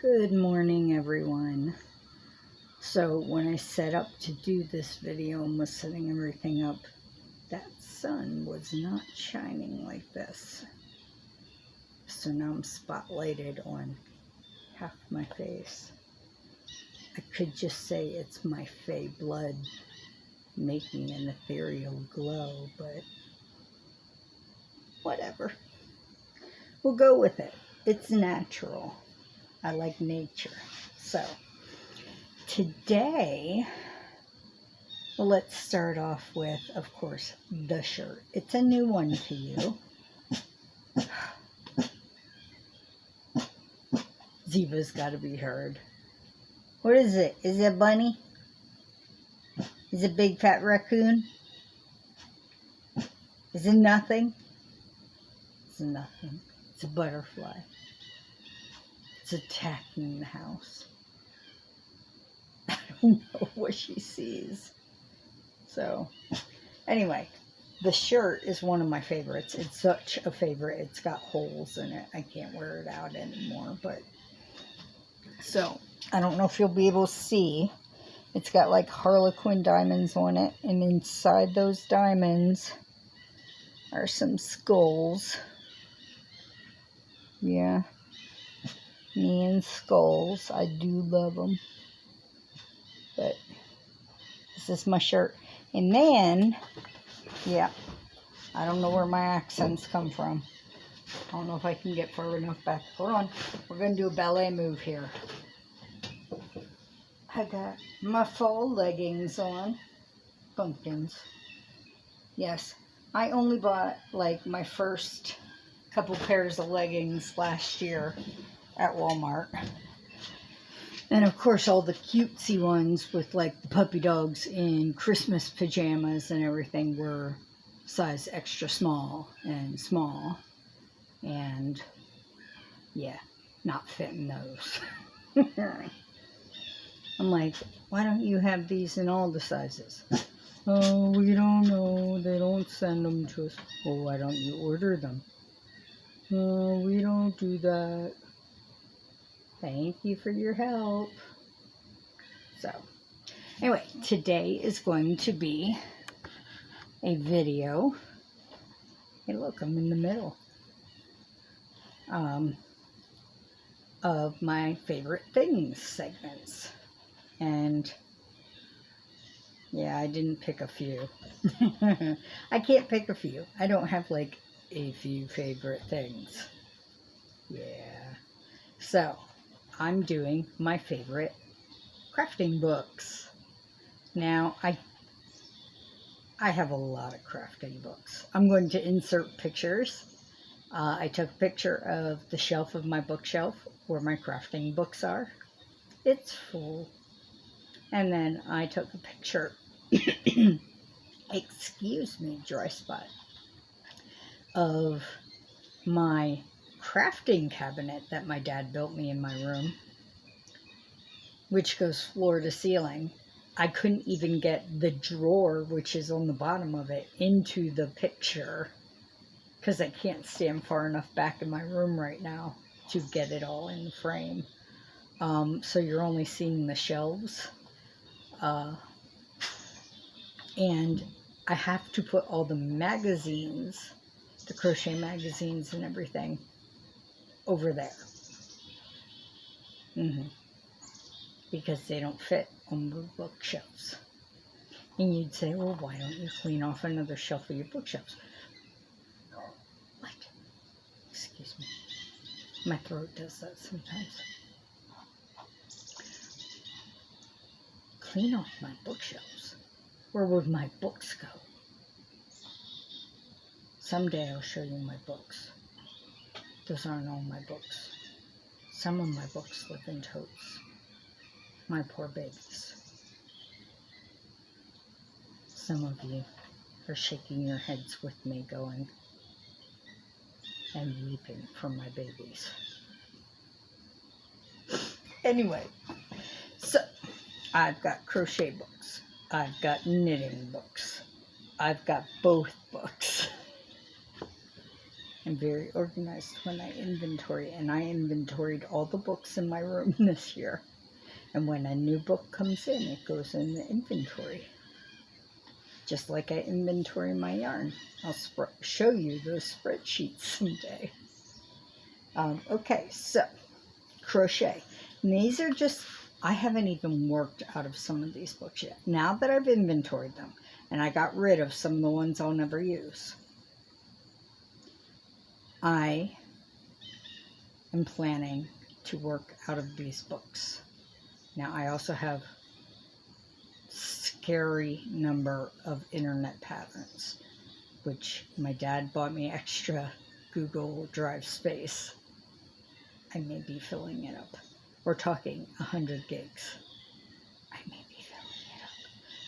Good morning, everyone. So when I set up to do this video and was setting everything up, that sun was not shining like this. So now I'm spotlighted on half my face. I could just say it's my fey blood making an ethereal glow, but whatever. We'll go with it. It's natural. I like nature. So today, well, let's start off with, of course, the shirt. It's a new one to you. Ziva's got to be heard. What is it? Is it a bunny? Is it a big fat raccoon? Is it nothing? It's nothing. It's a butterfly. It's attacking the house. I don't know what she sees. So, anyway, the shirt is one of my favorites. It's such a favorite. It's got holes in it. I can't wear it out anymore. But so, I don't know if you'll be able to see. It's got like Harlequin diamonds on it. And inside those diamonds are some skulls. Yeah. Me and skulls. I do love them. But this is my shirt. And then, yeah, I don't know where my accents come from. I don't know if I can get far enough back. Hold on. We're going to do a ballet move here. I got my fall leggings on. Pumpkins. Yes. I only bought like my first couple pairs of leggings last year at Walmart. And of course all the cutesy ones with like the puppy dogs in Christmas pajamas and everything were size extra small. And yeah, not fitting those. I'm like, why don't you have these in all the sizes? Oh, we don't know. They don't send them to us. Well, why don't you order them? Oh, we don't do that. Thank you for your help. So, anyway, today is going to be a video. Hey, look, I'm in the middle. Of my favorite things segments. And, yeah, I didn't pick a few. I can't pick a few. I don't have, like, a few favorite things. Yeah. So, I'm doing my favorite crafting books. Now, I have a lot of crafting books. I'm going to insert pictures. I took a picture of the shelf of my bookshelf where my crafting books are. It's full. And then I took a picture, excuse me, dry spot, of my crafting cabinet that my dad built me in my room, which goes floor to ceiling. I couldn't even get the drawer, which is on the bottom of it, into the picture because I can't stand far enough back in my room right now to get it all in the frame. So you're only seeing the shelves. And I have to put all the magazines, the crochet magazines and everything, over there. Because they don't fit on the bookshelves. And you'd say, well, why don't you clean off another shelf of your bookshelves? What? Excuse me. My throat does that sometimes. Clean off my bookshelves? Where would my books go? Someday I'll show you my books. Those aren't all my books. Some of my books live in totes. My poor babies. Some of you are shaking your heads with me going, and weeping for my babies. Anyway, so I've got crochet books. I've got knitting books. I've got both books. I'm very organized when I inventory, and I inventoried all the books in my room this year. And when a new book comes in, it goes in the inventory. Just like I inventory my yarn. I'll show you those spreadsheets someday. Okay, so crochet. And these are just, I haven't even worked out of some of these books yet. Now that I've inventoried them, and I got rid of some of the ones I'll never use, I am planning to work out of these books. Now, I also have scary number of internet patterns, which my dad bought me extra Google Drive space. I may be filling it up. We're talking 100 gigs. I may be filling it up.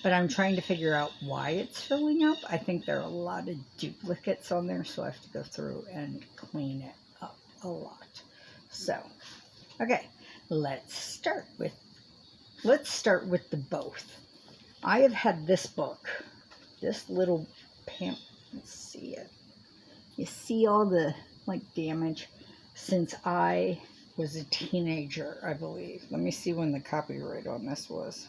But I'm trying to figure out why it's filling up. I think there are a lot of duplicates on there, so I have to go through and clean it up a lot. So, okay, let's start with the both. I have had this book, this little pamphlet. Let's see it. You see all the damage since I was a teenager, I believe. Let me see when the copyright on this was.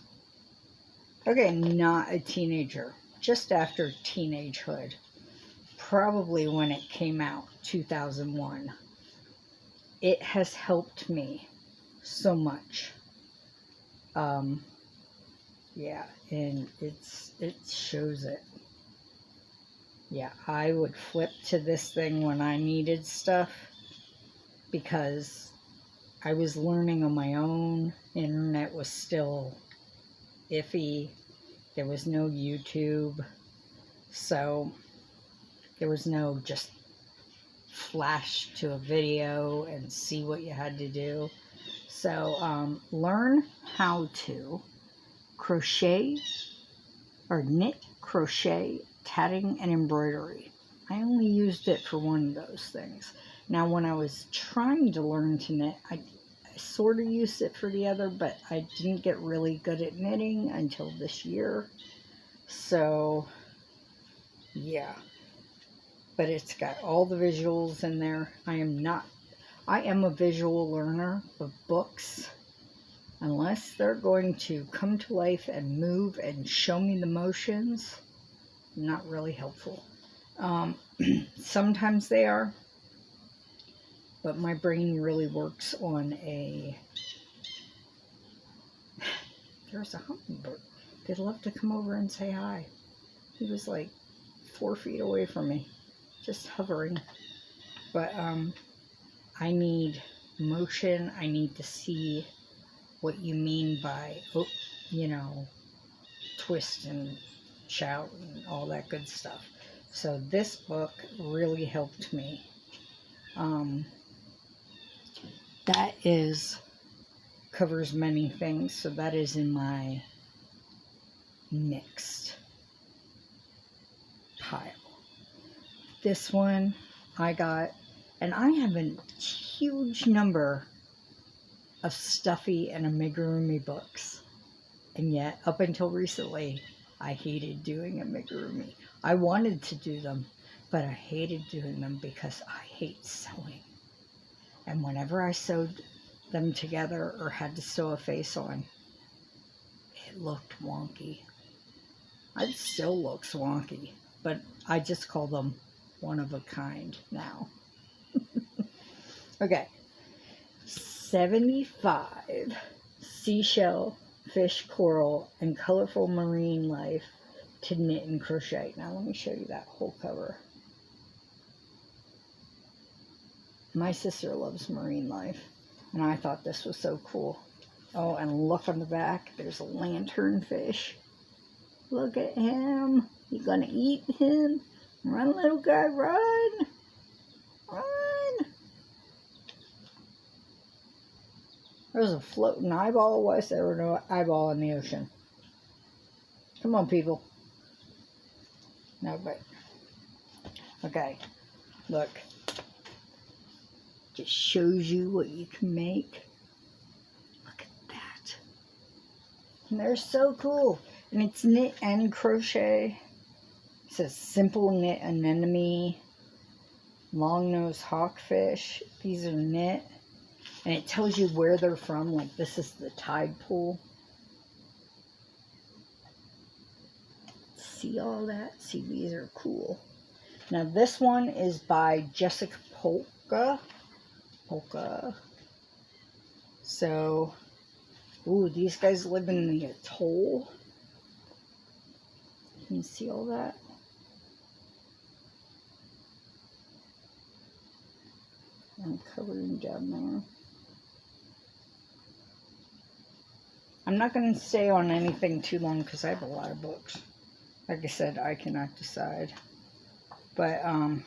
Okay, not a teenager, just after teenagehood. Probably when it came out, 2001. It has helped me so much. Yeah, and it shows it. Yeah, I would flip to this thing when I needed stuff because I was learning on my own. Internet was still iffy. There was no YouTube. So there was no just flash to a video and see what you had to do. So learn how to crochet or knit, crochet, tatting, and embroidery. I only used it for one of those things. Now, when I was trying to learn to knit, I sort of used it for the other, but I didn't get really good at knitting until this year. So, yeah. But it's got all the visuals in there. I am a visual learner, but books, unless they're going to come to life and move and show me the motions, not really helpful. Sometimes they are, but my brain really works on there's a hummingbird. They'd love to come over and say hi. He was like 4 feet away from me, just hovering. But I need motion. I need to see what you mean by, twist and shout and all that good stuff. So this book really helped me. That covers many things, so that is in my next pile. This one I got, and I have a huge number of stuffy and amigurumi books, and yet up until recently I hated doing amigurumi. I wanted to do them, but I hated doing them because I hate sewing. And whenever I sewed them together or had to sew a face on, it looked wonky. It still looks wonky, but I just call them one of a kind now. Okay. 75 seashell, fish, coral, and colorful marine life to knit and crochet. Now let me show you that whole cover. My sister loves marine life, and I thought this was so cool. Oh, and look on the back, there's a lanternfish. Look at him. You gonna eat him? Run, little guy, run! Run! There's a floating eyeball. Why is there no eyeball in the ocean? Come on, people. No, but... Okay, look. Just shows you what you can make. Look at that. And they're so cool. And it's knit and crochet. It says simple knit anemone. long-nosed hawkfish. These are knit. And it tells you where they're from. Like this is the tide pool. See all that? See, these are cool. Now this one is by Jessica Polka. So, ooh, these guys live in the atoll. Can you see all that? I'm coloring down there. I'm not going to stay on anything too long because I have a lot of books. Like I said, I cannot decide. But, and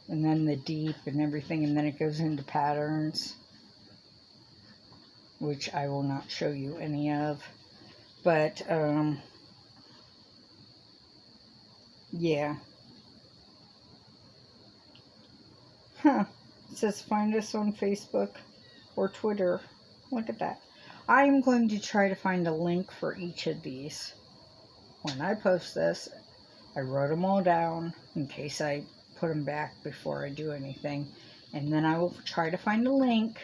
then the deep and everything, and then it goes into patterns, which I will not show you any of. But, yeah. Huh. It says find us on Facebook or Twitter. Look at that. I'm going to try to find a link for each of these. When I post this, I wrote them all down in case I put them back before I do anything. And then I will try to find a link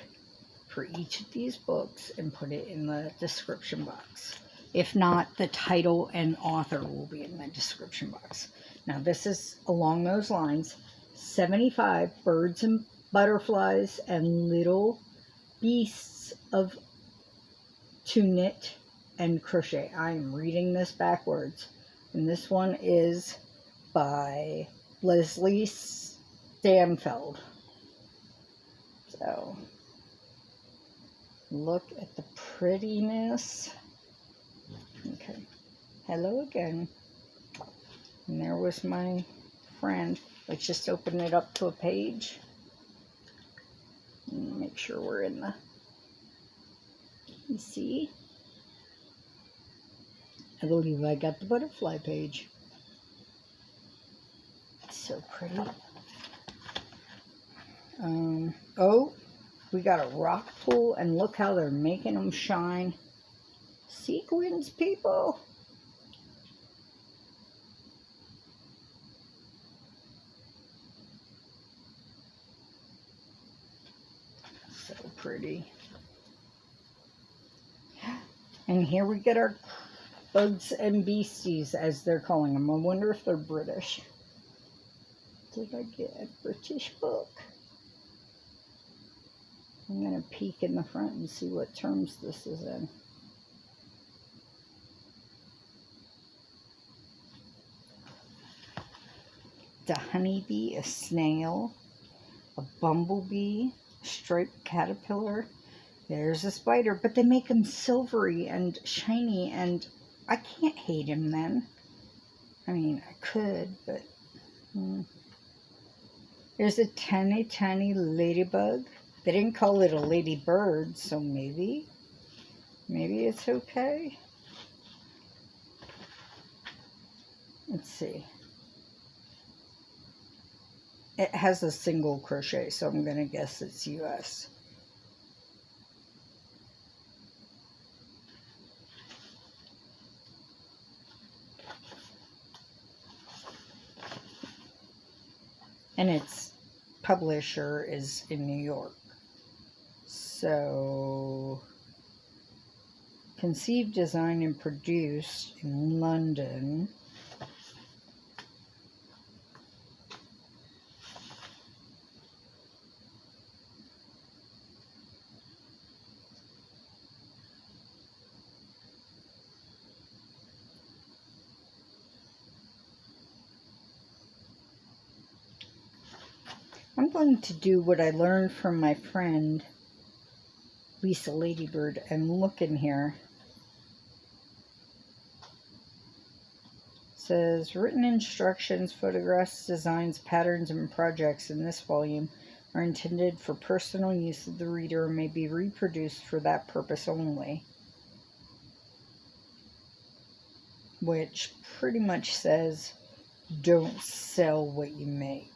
for each of these books and put it in the description box. If not, the title and author will be in the description box. Now this is along those lines. 75 birds and butterflies and little beasts of to knit and crochet. I am reading this backwards. And this one is by Leslie Stamfeld. So, look at the prettiness. Okay. Hello again. And there was my friend. Let's just open it up to a page. And make sure we're in the... You see? I believe I got the butterfly page. It's so pretty. Oh, we got a rock pool, and look how they're making them shine. Sequins, people. So pretty. And here we get our bugs and beasties, as they're calling them. I wonder if they're British. Did I get a British book? I'm going to peek in the front and see what terms this is in. The honeybee, a snail, a bumblebee, a striped caterpillar. There's a spider, but they make them silvery and shiny, and I can't hate him then. I mean, I could, but... There's a tiny, tiny ladybug. They didn't call it a ladybird, so maybe it's okay. Let's see. It has a single crochet, so I'm going to guess it's US. And its publisher is in New York. So, conceived, designed, and produced in London. I'm going to do what I learned from my friend Lisa Ladybird and look in here. It says written instructions, photographs, designs, patterns, and projects in this volume are intended for personal use of the reader and may be reproduced for that purpose only. Which pretty much says don't sell what you make.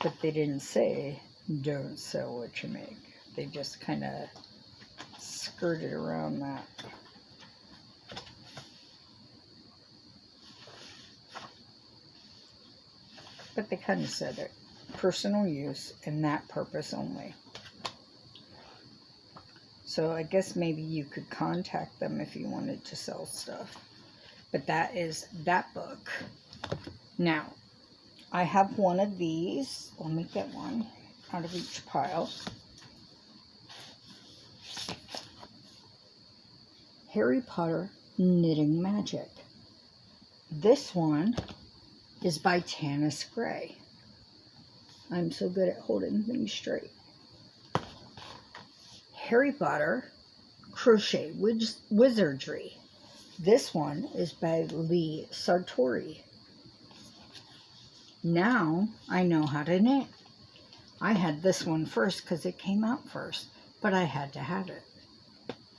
But they didn't say, don't sell what you make. They just kind of skirted around that. but they kind of said it. Personal use and that purpose only. So I guess maybe you could contact them if you wanted to sell stuff. But that is that book. Now, I have one of these. Let me get one out of each pile. Harry Potter Knitting Magic. This one is by Tanis Gray. I'm so good at holding things straight. Harry Potter Crochet Wizardry. This one is by Lee Sartori. Now I know how to knit. I had this one first because it came out first, but I had to have it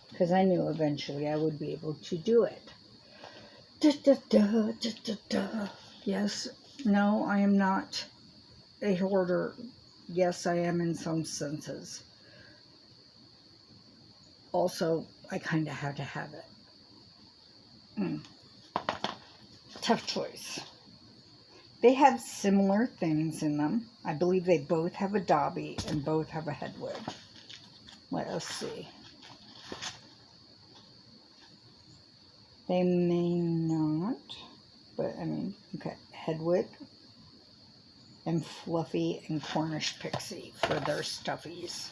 because I knew eventually I would be able to do it. Yes, no, I am not a hoarder. Yes, I am in some senses. Also, I kind of had to have it. Tough choice. They have similar things in them. I believe they both have a dobby and both have a headwig. Let us see. They may not, but I mean, okay. Headwig and Fluffy and Cornish Pixie for their stuffies.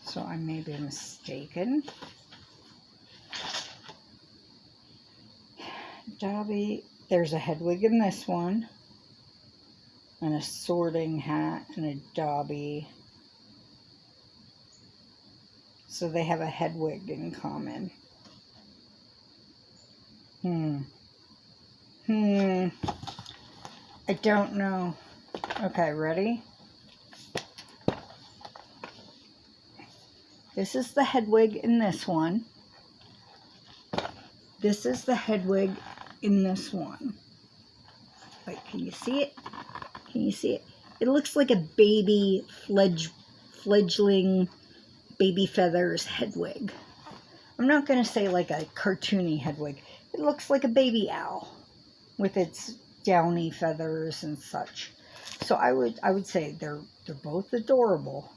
So I may be mistaken. Dobby, there's a headwig in this one, and a sorting hat and a dobby. So they have a headwig in common. I don't know. Okay, ready? This is the headwig in this one. This is the headwig in this one. Wait, can you see it? Can you see it? It looks like a baby fledgling baby feathers headwig. I'm not going to say like a cartoony headwig. It looks like a baby owl with its downy feathers and such. So I would say they're both adorable.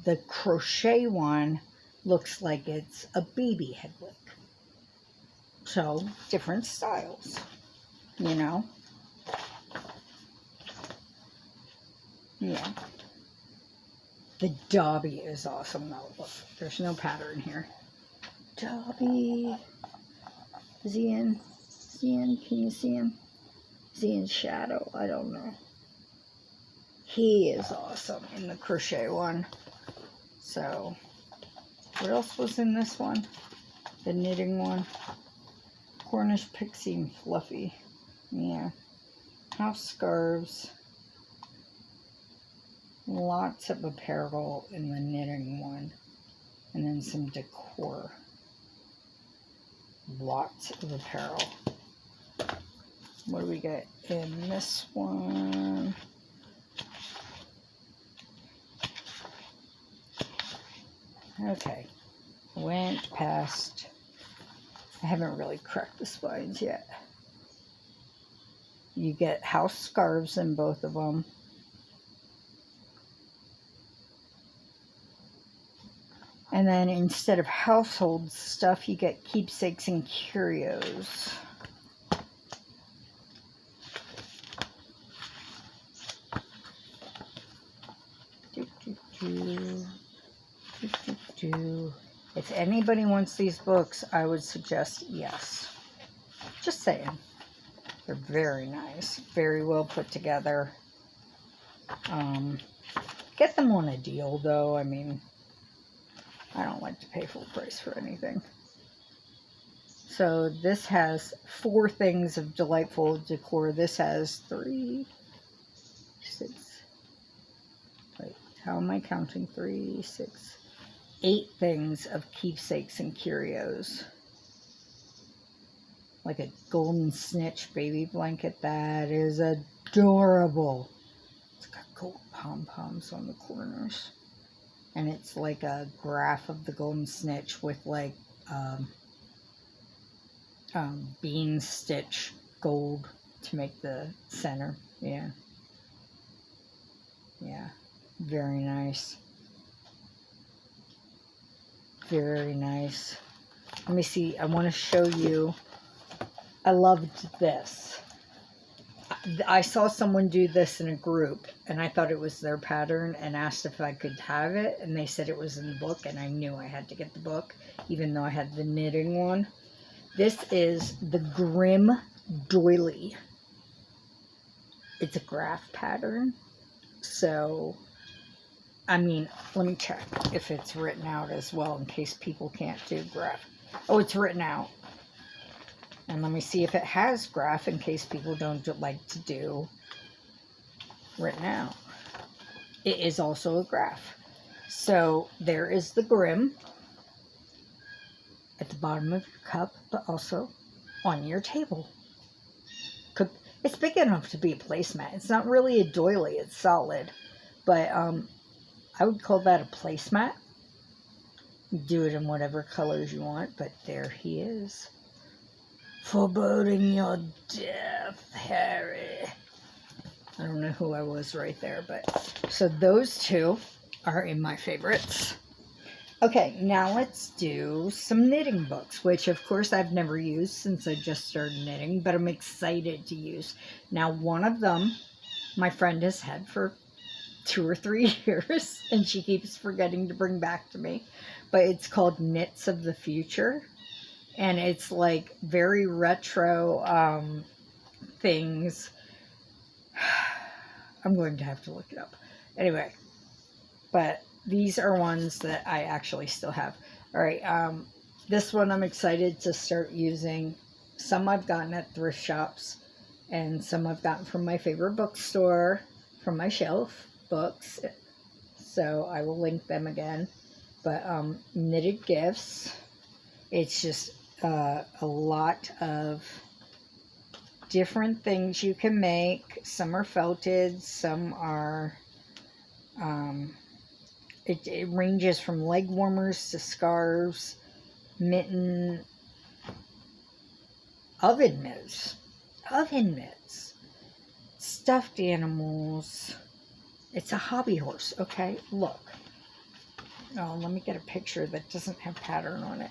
The crochet one looks like it's a baby headwig. So different styles, you know. Yeah. The dobby is awesome though. Look, there's no pattern here. Dobby. Is he in? Is he in? Can you see him? Is he in shadow? I don't know. He is awesome in the crochet one. So, what else was in this one? The knitting one. Cornish Pixie and Fluffy. Yeah. House scarves. Lots of apparel in the knitting one. And then some decor. Lots of apparel. What do we get in this one? Okay. Went past. I haven't really cracked the spines yet. You get house scarves in both of them. And then instead of household stuff, you get keepsakes and curios. If anybody wants these books, I would suggest yes. Just saying. They're very nice. Very well put together. Get them on a deal, though. I mean, I don't like to pay full price for anything. So this has 4 things of delightful decor. This has 3, 6. Wait, how am I counting? 3, 6, 8 things of keepsakes and curios. Like a golden snitch baby blanket. That is adorable. It's got gold pom-poms on the corners. And it's like a graph of the golden snitch with like bean stitch gold to make the center. Yeah. Yeah. Very nice. Very nice. Let me see. I want to show you. I loved this. I saw someone do this in a group, and I thought it was their pattern and asked if I could have it, and they said it was in the book, and I knew I had to get the book, even though I had the knitting one. This is the Grim Doily. It's a graph pattern, so, I mean, let me check if it's written out as well, in case people can't do graph. Oh, it's written out. And let me see if it has graph, in case people don't like to do written out. It is also a graph. So there is the Grim at the bottom of your cup, but also on your table. It's big enough to be a placemat. It's not really a doily, it's solid. But I would call that a placemat. You do it in whatever colors you want, but there he is. Foreboding your death, Harry. I don't know who I was right there, but so those two are in my favorites. Okay, now let's do some knitting books, which of course I've never used since I just started knitting, but I'm excited to use. Now, one of them my friend has had for 2 or 3 years, and she keeps forgetting to bring back to me, but it's called Knits of the Future. And it's like very retro things. I'm going to have to look it up. Anyway, but these are ones that I actually still have. All right, this one I'm excited to start using. Some I've gotten at thrift shops, and some I've gotten from my favorite bookstore, from my shelf books. So I will link them again. But Knitted Gifts. It's just a lot of different things you can make. Some are felted, some are, it ranges from leg warmers to scarves, mitten, oven mitts, stuffed animals. It's a hobby horse. Okay, look. Oh, let me get a picture that doesn't have pattern on it.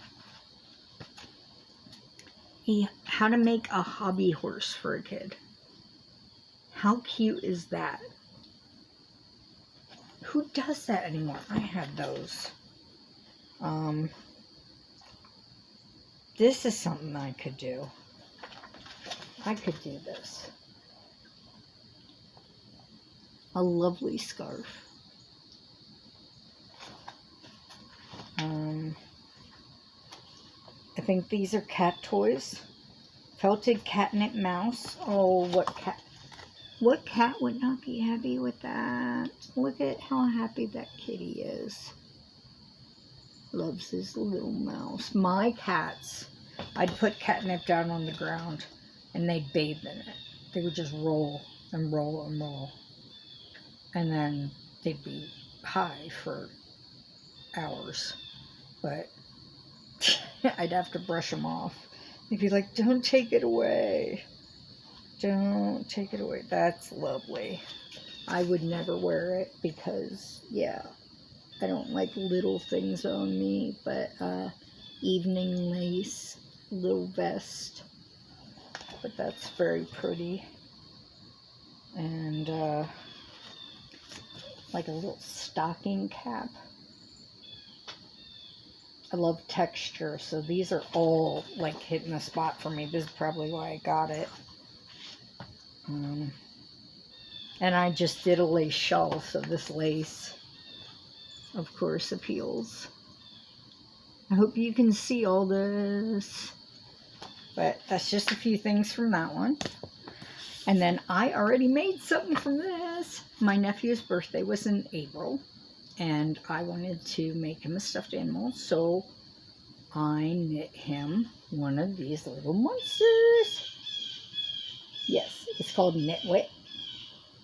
How to make a hobby horse for a kid. How cute is that? Who does that anymore? I had those. This is something I could do. I could do this. A lovely scarf. I think these are cat toys. Felted catnip mouse. Oh, what cat would not be happy with that? Look at how happy that kitty is. Loves his little mouse. My cats, I'd put catnip down on the ground and they'd bathe in it. They would just roll and roll and roll. And then they'd be high for hours. But I'd have to brush them off. They'd be like, don't take it away. Don't take it away. That's lovely. I would never wear it because, yeah, I don't like little things on me. But evening lace, little vest. But that's very pretty. And like a little stocking cap. I love texture, so these are all like hitting the spot for me. This is probably why I got it. And I just did a lace shawl, so this lace, of course, appeals. I hope you can see all this. But that's just a few things from that one. And then I already made something from this. My nephew's birthday was in April. And I wanted to make him a stuffed animal, so I knit him one of these little monsters. Yes, it's called Knitwit.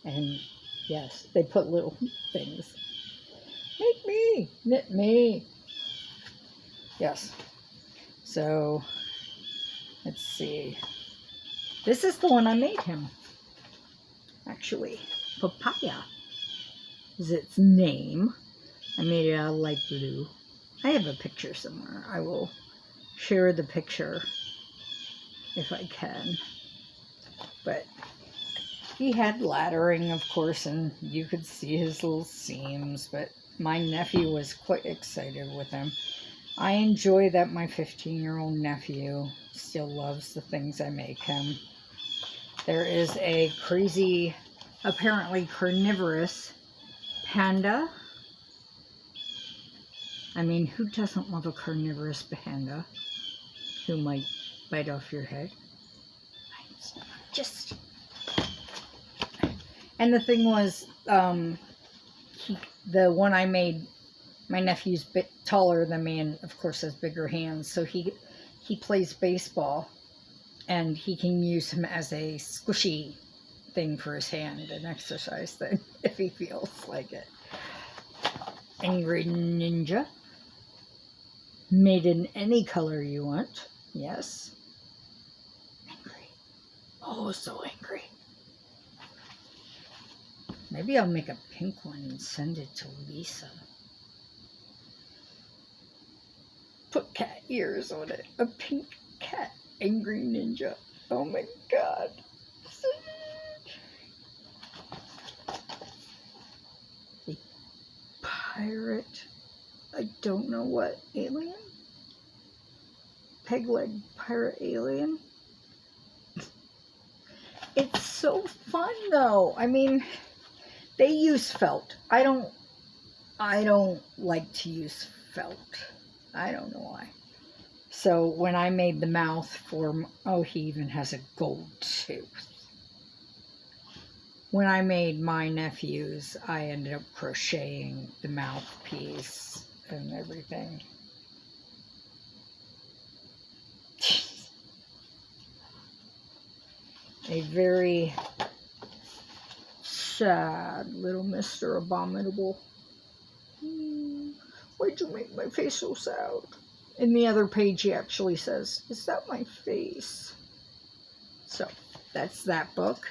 And yes, they put little things. Make me, knit me. Yes. So, let's see. This is the one I made him. Actually, Papaya is its name. I made it out of light blue. I have a picture somewhere. I will share the picture if I can. But he had laddering, of course, and you could see his little seams, but my nephew was quite excited with him. I enjoy that my 15-year-old nephew still loves the things I make him. There is a crazy, apparently carnivorous panda. I mean, who doesn't love a carnivorous panda who might bite off your head? Just... And the thing was, the one I made, my nephew's a bit taller than me and, of course, has bigger hands. So he plays baseball, and he can use him as a squishy thing for his hand, an exercise thing, if he feels like it. Angry Ninja. Made in any color you want. Yes. Angry. Oh, so angry. Maybe I'll make a pink one and send it to Lisa. Put cat ears on it. A pink cat. Angry Ninja. Oh my god. A pirate. I don't know what. Alien? Peg leg pirate alien? It's so fun though. I mean... They use felt. I don't like to use felt. I don't know why. So when I made the mouth for, oh, he even has a gold tooth. When I made my nephew's, I ended up crocheting the mouthpiece and everything. A very sad little Mr. Abominable. Why'd you make my face so sad? In the other page he actually says, is that my face? So that's that book.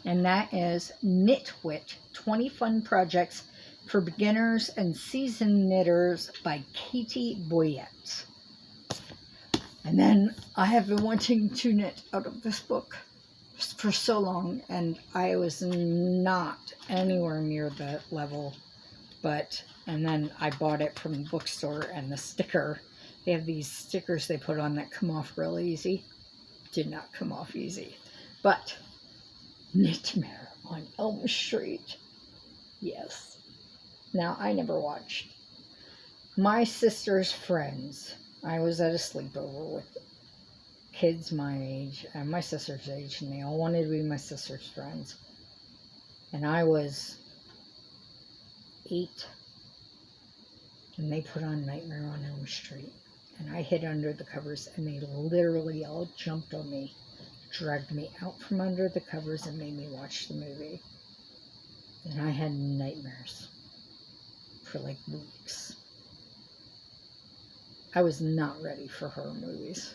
And that is Knitwit, 20 Fun Projects for Beginners and Seasoned Knitters by Katie Boyette. And then I have been wanting to knit out of this book for so long, and I was not anywhere near the level, and then I bought it from the bookstore, and the sticker, they have these stickers they put on that come off real easy. Did not come off easy. But Knitmare on Elm Street. Yes. Now, I never watched. My sister's friends. I was at a sleepover with kids my age and my sister's age, and they all wanted to be my sister's friends. And I was 8, and they put on Nightmare on Elm Street, and I hid under the covers, and they literally all jumped on me, dragged me out from under the covers, and made me watch the movie. And I had nightmares for like weeks. I was not ready for horror movies.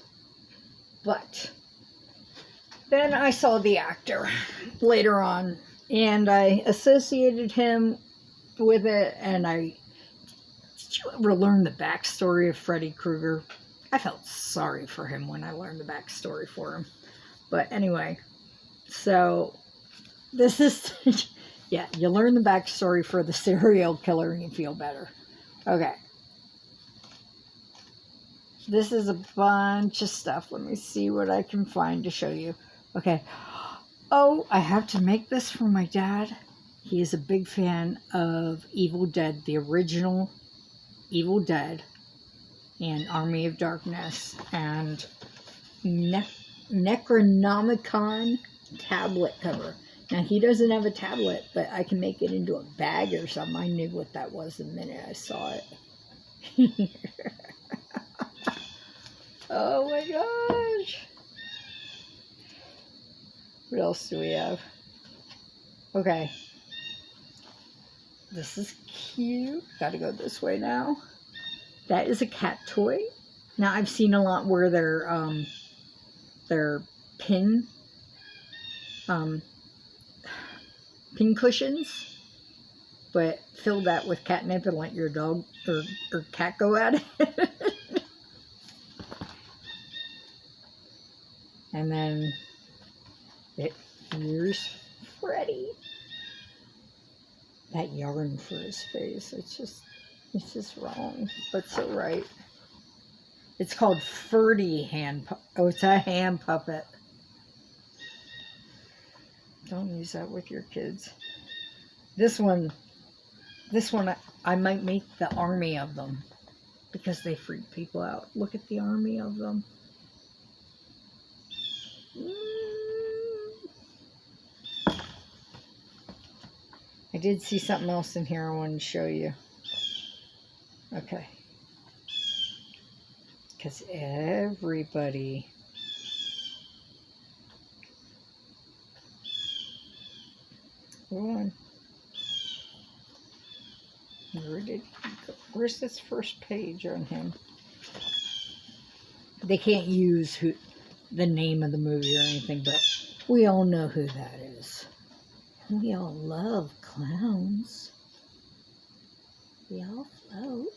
But then I saw the actor later on, and I associated him with it, and did you ever learn the backstory of Freddy Krueger? I felt sorry for him when I learned the backstory for him. But anyway, so this is, yeah, you learn the backstory for the serial killer and you feel better. Okay. This is a bunch of stuff. Let me see what I can find to show you. Okay. Oh, I have to make this for my dad. He is a big fan of Evil Dead, the original Evil Dead, and Army of Darkness, and Necronomicon tablet cover. Now, he doesn't have a tablet, but I can make it into a bag or something. I knew what that was the minute I saw it. Oh my gosh. What else do we have? Okay. This is cute. Gotta go this way now. That is a cat toy. Now, I've seen a lot where they're pin pincushions, but fill that with catnip and let your dog or cat go at it. And then here's Freddy. That yarn for his face, it's just wrong, but so right. It's called Ferdy hand. Oh, it's a hand puppet. Don't use that with your kids. This one, I might make the army of them because they freak people out. Look at the army of them. I did see something else in here I wanted to show you. Okay. Because everybody... Hold on. Where did he go? Where's this first page on him? They can't use the name of the movie or anything, but we all know who that is. We all love clowns. We all float.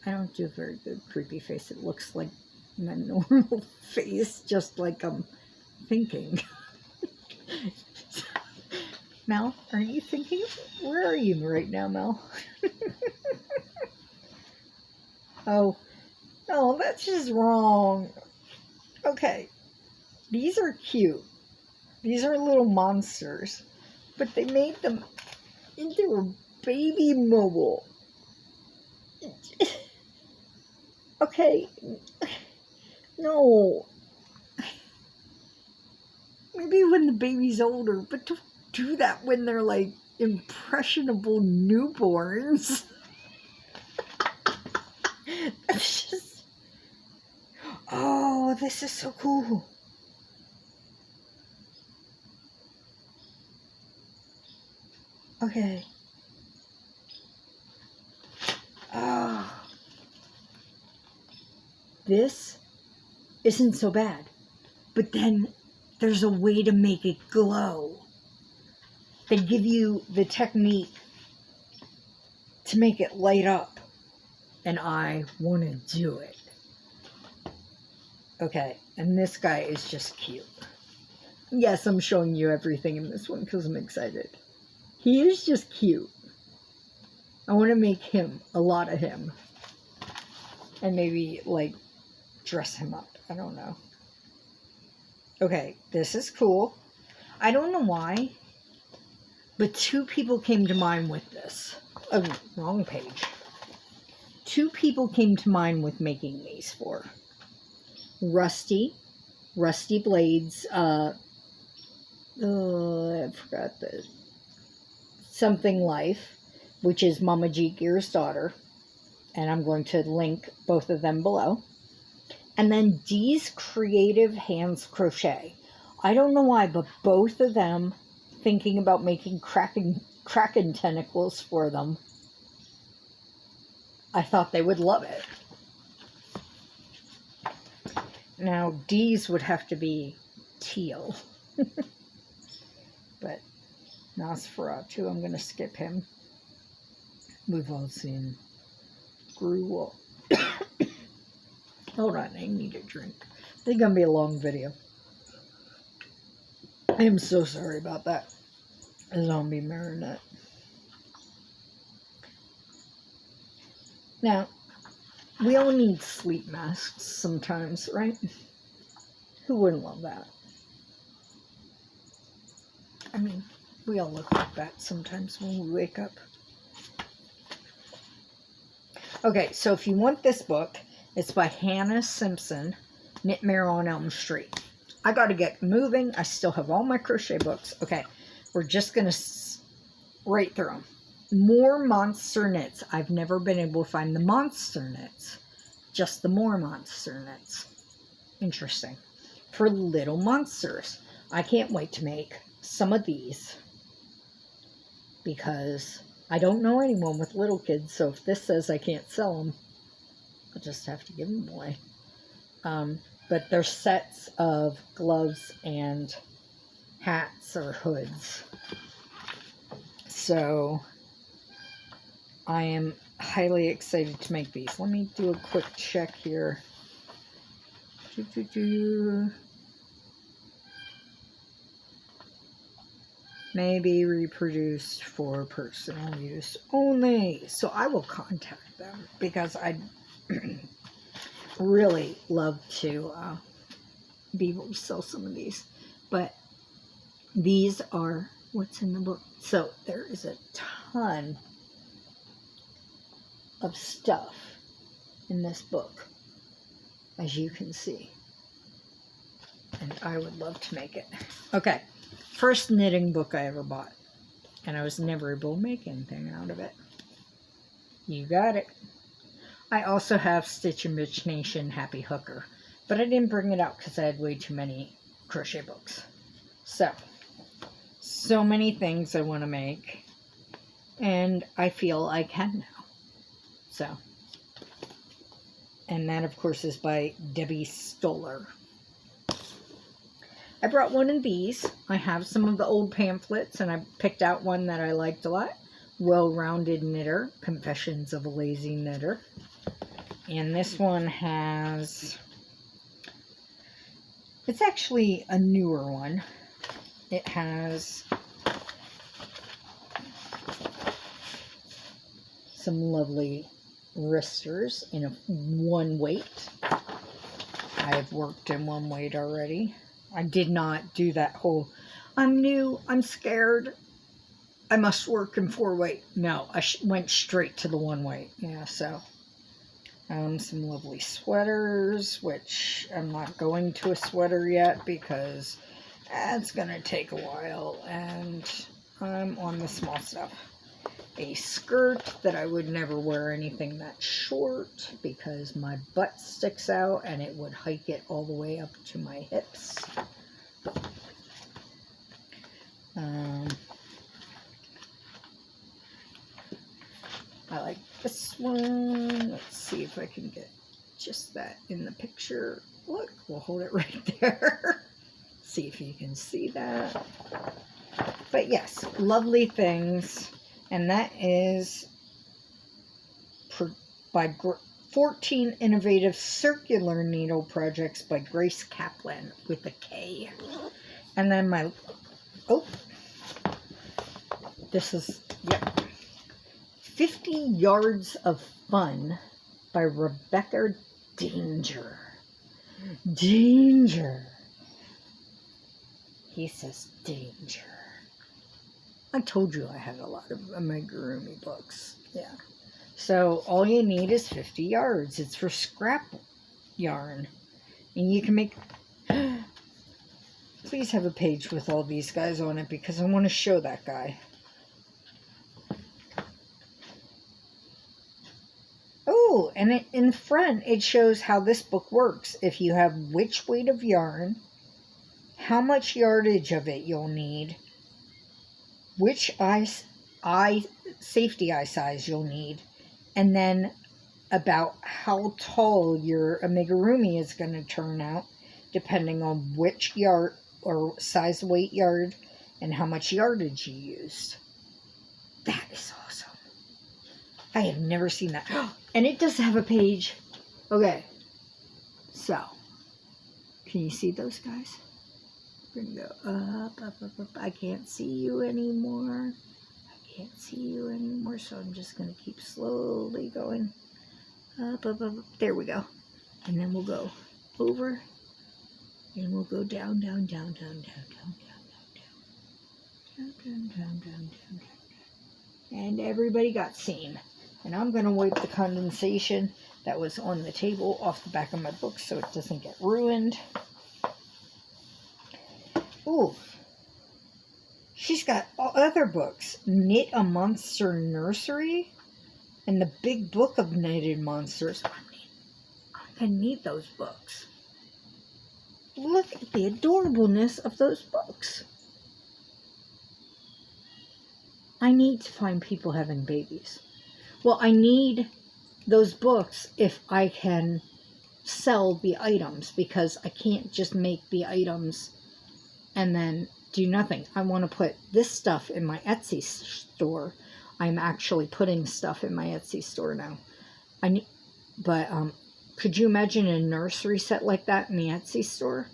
I don't do a very good creepy face. It looks like my normal face, just like I'm thinking. Mel, are you thinking? Where are you right now, Mel? Oh, no, that's just wrong. Okay. These are cute. These are little monsters. But they made them into a baby mobile. Okay. No. Maybe when the baby's older, but don't do that when they're like impressionable newborns. That's just... Oh, this is so cool. Okay. Ah. This isn't so bad. But then there's a way to make it glow. They give you the technique to make it light up. And I want to do it. Okay, and this guy is just cute. Yes, I'm showing you everything in this one because I'm excited. He is just cute. I want to make him, a lot of him. And maybe, like, dress him up. I don't know. Okay, this is cool. I don't know why, but two people came to mind with this. Oh, wrong page. Two people came to mind with making these for. Rusty Blades, I forgot the Something Life, which is Mama G Gear's daughter, and I'm going to link both of them below. And then Dee's Creative Hands Crochet. I don't know why, but both of them, thinking about making kraken tentacles for them, I thought they would love it. Now, Dee's would have to be teal. But Nosferatu, I'm going to skip him. We've all seen Gruel. Hold on, I need a drink. This is going to be a long video. I am so sorry about that. A zombie marionette. Now, we all need sleep masks sometimes, right? Who wouldn't love that? I mean, we all look like that sometimes when we wake up. Okay, so if you want this book, it's by Hannah Simpson, Knitmare on Elm Street. I got to get moving. I still have all my crochet books. Okay, we're just going to right through them. More monster knits. I've never been able to find the monster knits. Just the more monster knits. Interesting. For little monsters. I can't wait to make some of these. Because I don't know anyone with little kids. So if this says I can't sell them, I'll just have to give them away. but they're sets of gloves and hats or hoods. So I am highly excited to make these. Let me do a quick check here. May be reproduced for personal use only. So I will contact them because I'd really love to be able to sell some of these. But these are what's in the book. So there is a ton of stuff in this book, as you can see. And I would love to make it. Okay. First knitting book I ever bought, and I was never able to make anything out of it. You got it. I also have Stitch and Bitch Nation Happy Hooker, but I didn't bring it out because I had way too many crochet books. So many things I want to make, and I feel I can now. So, and that of course is by Debbie Stoller. I brought one of these. I have some of the old pamphlets, and I picked out one that I liked a lot. Well-Rounded Knitter, Confessions of a Lazy Knitter. And this one has, it's actually a newer one. It has some lovely wristers in a 1 weight. I've worked in 1 weight already. I did not do that whole, I'm new, I'm scared, I must work in 4 weight. No, I went straight to the 1 weight. Yeah, so some lovely sweaters, which I'm not going to a sweater yet because it's going to take a while, and I'm on the small stuff. A skirt that I would never wear anything that short because my butt sticks out and it would hike it all the way up to my hips. I like this one. Let's see if I can get just that in the picture. Look, we'll hold it right there. See if you can see that. But yes, lovely things. And that is by 14 Innovative Circular Needle Projects by Grace Kaplan with a K. And then my, this is, yep, 50 Yards of Fun by Rebecca Danger. Danger. He says danger. I told you I had a lot of Amigurumi books. Yeah. So all you need is 50 yards. It's for scrap yarn. And you can make... Please have a page with all these guys on it because I want to show that guy. Oh, and in the front it shows how this book works. If you have which weight of yarn, how much yardage of it you'll need, which safety eye size you'll need, and then about how tall your amigurumi is going to turn out, depending on which yard or size weight yard and how much yardage you used. That is awesome. I have never seen that. And it does have a page. Okay. So, can you see those guys? We're going to go up, up, up, up. I can't see you anymore. I can't see you anymore, so I'm just going to keep slowly going up, up, up, up. There we go. And then we'll go over, and we'll go down, down, down, down, down, down, down, down, down, down, down, down, down. And everybody got seen. And I'm going to wipe the condensation that was on the table off the back of my book so it doesn't get ruined. Ooh, she's got other books. Knit a Monster Nursery and the Big Book of Knitted Monsters. I'm going to need those books. Look at the adorableness of those books. I need to find people having babies. Well, I need those books if I can sell the items, because I can't just make the items and then do nothing. I want to put this stuff in my Etsy store. I'm actually putting stuff in my Etsy store now. Could you imagine a nursery set like that in the Etsy store?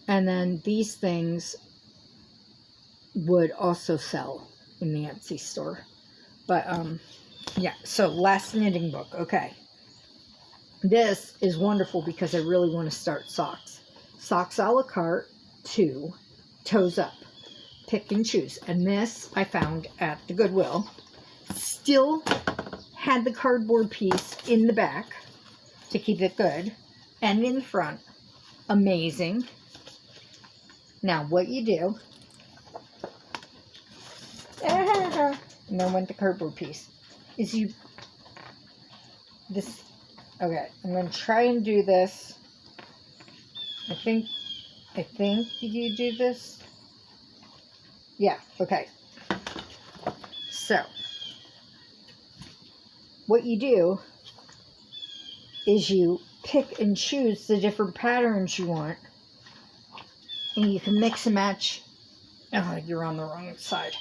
And then these things would also sell in the Etsy store. But yeah, so last knitting book. Okay. This is wonderful because I really want to start socks. Socks a la carte 2, toes up. Pick and choose. And this I found at the Goodwill. Still had the cardboard piece in the back to keep it good. And in the front. Amazing. Now what you do. And then went the cardboard piece. Is you... This... Okay, I'm going to try and do this. I think you do this. Yeah, okay. So, what you do is you pick and choose the different patterns you want. And you can mix and match. Oh, you're on the wrong side.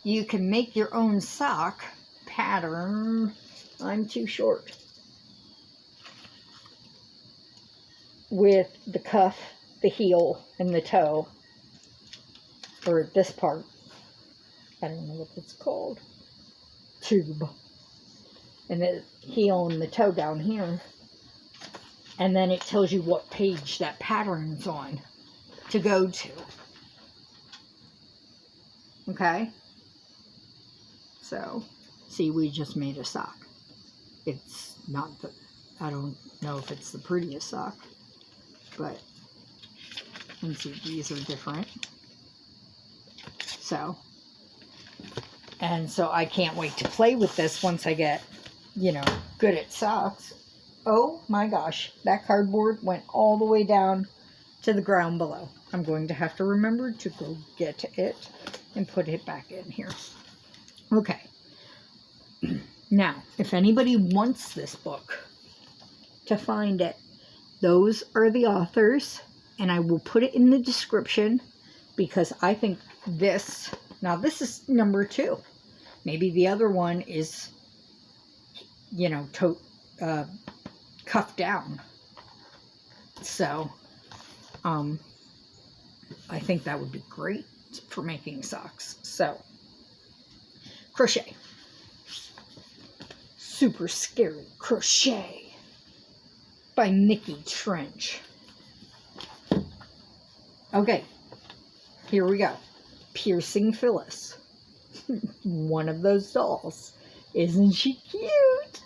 You can make your own sock pattern. I'm too short. With the cuff, the heel, and the toe. Or this part. I don't know what it's called. Tube. And the heel and the toe down here. And then it tells you what page that pattern's on to go to. Okay? So, see, we just made a sock. It's not the, I don't know if it's the prettiest sock, but, and see, these are different. So, and so I can't wait to play with this once I get, you know, good at socks. Oh my gosh, that cardboard went all the way down to the ground below. I'm going to have to remember to go get it and put it back in here. Okay. Now, if anybody wants this book, to find it, those are the authors, and I will put it in the description, because I think this, now this is number 2. Maybe the other one is, you know, cuffed down. So, I think that would be great for making socks. So, crochet. Super Scary Crochet by Nikki Trench. Okay, here we go. Piercing Phyllis. One of those dolls. Isn't she cute?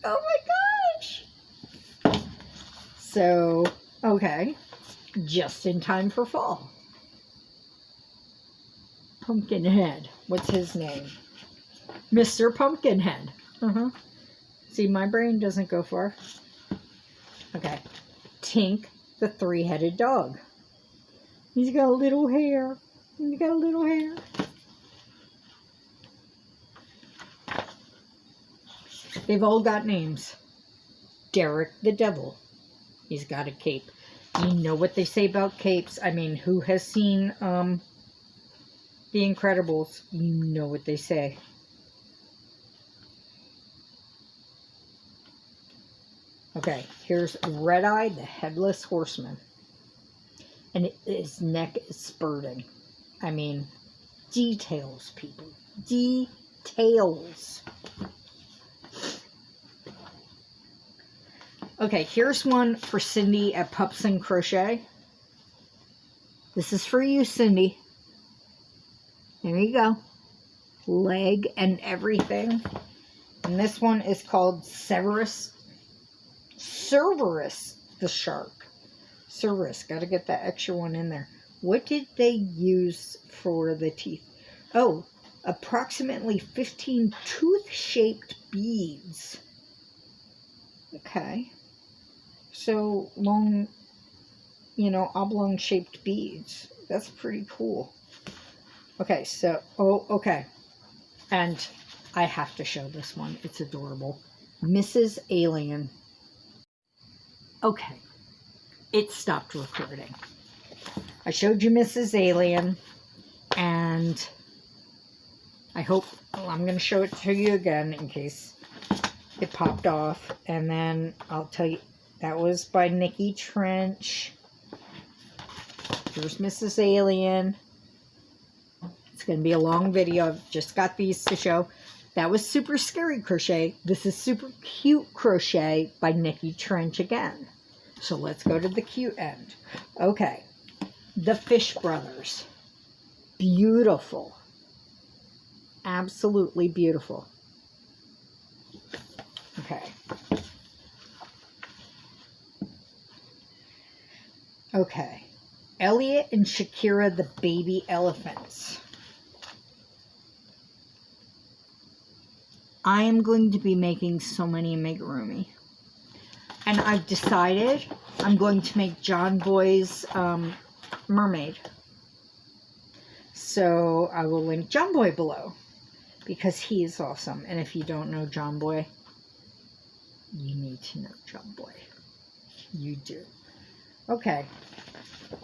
Oh my gosh. So, okay. Just in time for fall. Pumpkinhead. What's his name? Mr. Pumpkinhead. See, my brain doesn't go far. Okay. Tink, the 3-headed dog. He's got a little hair. He's got a little hair. They've all got names. Derek the Devil. He's got a cape. You know what they say about capes. I mean, who has seen The Incredibles? You know what they say. Okay, here's Red-Eye, the Headless Horseman. And his neck is spurting. I mean, details, people. Details. Okay, here's one for Cindy at Pups and Crochet. This is for you, Cindy. There you go. Leg and everything. And this one is called Cerberus the shark. Cerberus, gotta get that extra one in there. What did they use for the teeth? Oh, approximately 15 tooth-shaped beads. Okay. So long, you know, oblong-shaped beads. That's pretty cool. Okay, so, okay. And I have to show this one. It's adorable. Mrs. Alien. Okay, it stopped recording. I showed you Mrs. Alien, and I hope, well, I'm going to show it to you again in case it popped off. And then I'll tell you, that was by Nikki Trench. Here's Mrs. Alien. It's going to be a long video. I've just got these to show. That was Super Scary Crochet. This is Super Cute Crochet by Nikki Trench again. So let's go to the cute end. Okay. The Fish Brothers. Beautiful. Absolutely beautiful. Okay. Okay. Elliot and Shakira, the baby elephants. I am going to be making so many amigurumi. And I've decided I'm going to make John Boy's mermaid. So I will link John Boy below because he is awesome. And if you don't know John Boy, you need to know John Boy. You do. Okay.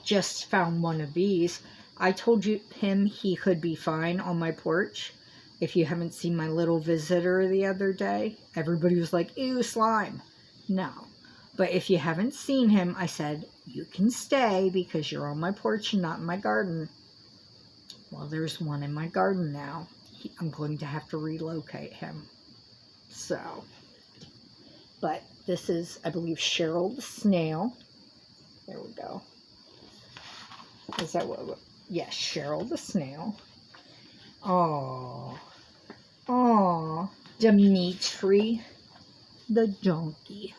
Just found one of these. I told him he could be fine on my porch. If you haven't seen my little visitor the other day, everybody was like, ew, slime. No. But if you haven't seen him, I said, you can stay because you're on my porch and not in my garden. Well, there's one in my garden now. I'm going to have to relocate him. So, but this is, I believe, Cheryl the snail. There we go. Is that what? Yes, Cheryl the snail. Oh, oh, Dimitri the donkey.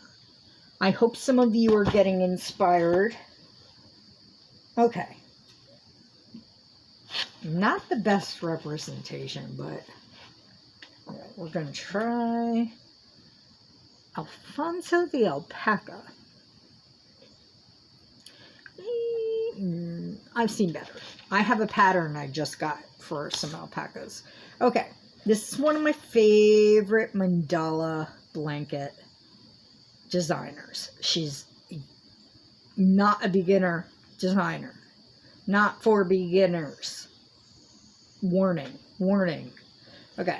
I hope some of you are getting inspired. Okay. Not the best representation, but we're going to try Alfonso the alpaca. I've seen better. I have a pattern I just got for some alpacas. Okay, this is one of my favorite mandala blanket designers. She's not a beginner designer. Not for beginners. Warning, warning. Okay,